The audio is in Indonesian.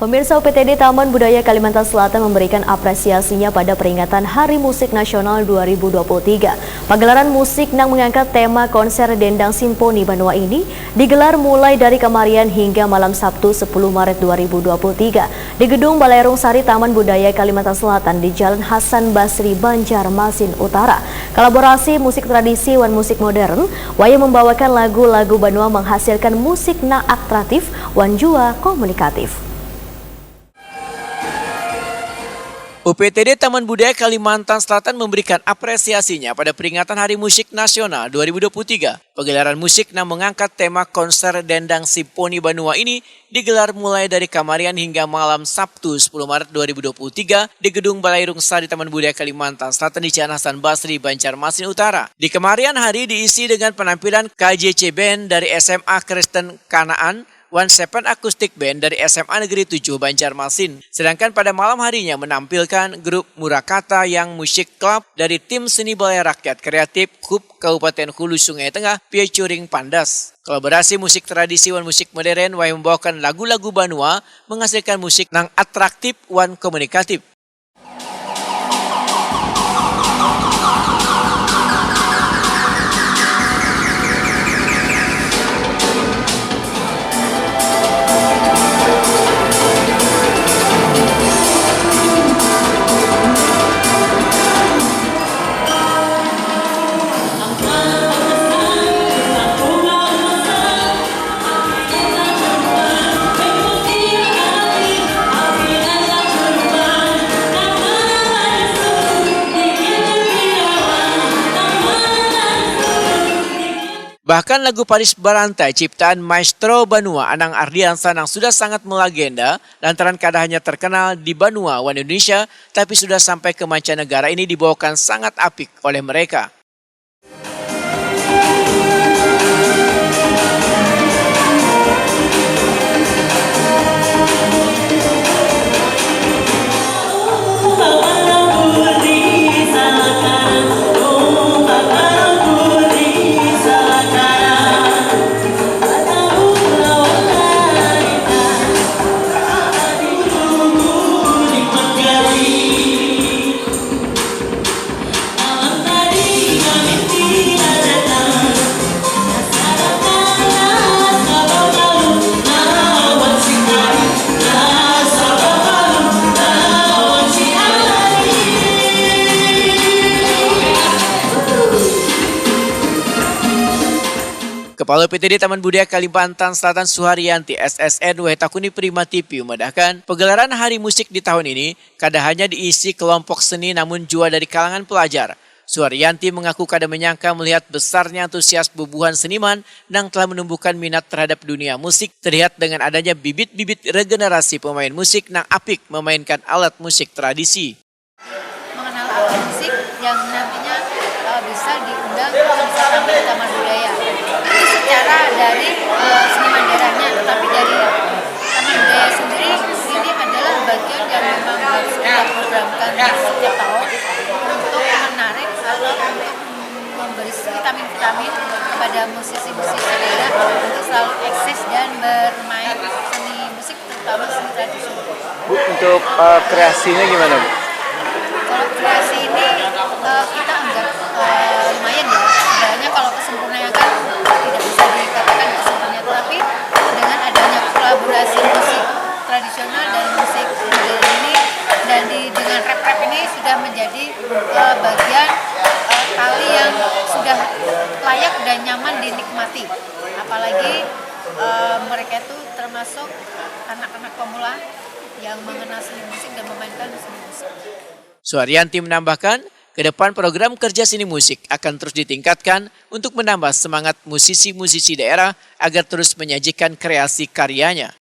Pemirsa, UPTD Taman Budaya Kalimantan Selatan memberikan apresiasinya pada peringatan Hari Musik Nasional 2023. Pagelaran musik yang mengangkat tema konser Dendang Simponi Banua ini digelar mulai dari kemarin hingga malam Sabtu 10 Maret 2023 di Gedung Balairung Sari Taman Budaya Kalimantan Selatan di Jalan Hasan Basri, Banjarmasin Utara. Kolaborasi musik tradisi dan musik modern, Waya membawakan lagu-lagu Banua menghasilkan musik na atraktif wan jua komunikatif. UPTD Taman Budaya Kalimantan Selatan memberikan apresiasinya pada peringatan Hari Musik Nasional 2023. Pagelaran musik yang mengangkat tema konser Dendang Simponi Banua ini digelar mulai dari kamarian hingga malam Sabtu 10 Maret 2023 di Gedung Balairung Sari Taman Budaya Kalimantan Selatan di Jalan Hasan Basri, Banjarmasin Utara. Di kemarian hari diisi dengan penampilan KJC Band dari SMA Kristen Kanaan, One Seven Acoustic Band dari SMA Negeri 7 Banjarmasin. Sedangkan pada malam harinya menampilkan grup Murakata yang musik klub dari tim seni balai rakyat kreatif KUP Kabupaten Hulu Sungai Tengah featuring Pandas. Kolaborasi musik tradisi dan musik modern yang membawakan lagu-lagu Banua menghasilkan musik yang atraktif dan komunikatif. Bahkan lagu Paris Barantai ciptaan Maestro Banua Anang Ardiansa yang sudah sangat melegenda lantaran kada hanya terkenal di Banua dan Indonesia tapi sudah sampai ke mancanegara ini dibawakan sangat apik oleh mereka. Kepala UPTD Taman Budaya Kalimantan Selatan Suharyanti SSN Wetakuni Prima TV memedahkan pegelaran Hari Musik di tahun ini kada hanya diisi kelompok seni namun juga dari kalangan pelajar. Suharyanti mengaku kada menyangka melihat besarnya antusias bubuhan seniman yang telah menumbuhkan minat terhadap dunia musik terlihat dengan adanya bibit-bibit regenerasi pemain musik yang apik memainkan alat musik tradisi. Mengenal alat musik yang nantinya bisa diundang bersama di Taman Budaya. Itu secara dari seniman daerahnya, tetapi dari Taman Budaya sendiri ini adalah bagian yang memang harus kita programkan setiap tahun untuk menarik atau untuk memberi vitamin-vitamin kepada musisi-musisi daerah untuk selalu eksis dan bermain seni musik, terutama seni tradisional. Bu, untuk kreasinya gimana, Bu? Kalau kreasi ini kita anggap lumayan ya. Sebenarnya kalau kesempurnaan kan tidak bisa dikatakan kesempurnaan, tapi dengan adanya kolaborasi musik tradisional dan musik modern ini dan dengan rap-rap ini sudah menjadi bagian tali yang sudah layak dan nyaman dinikmati. Apalagi mereka itu termasuk anak-anak pemula yang mengenal seni musik dan memainkan seni musik. Suharyanti menambahkan, ke depan program kerja seni musik akan terus ditingkatkan untuk menambah semangat musisi-musisi daerah agar terus menyajikan kreasi karyanya.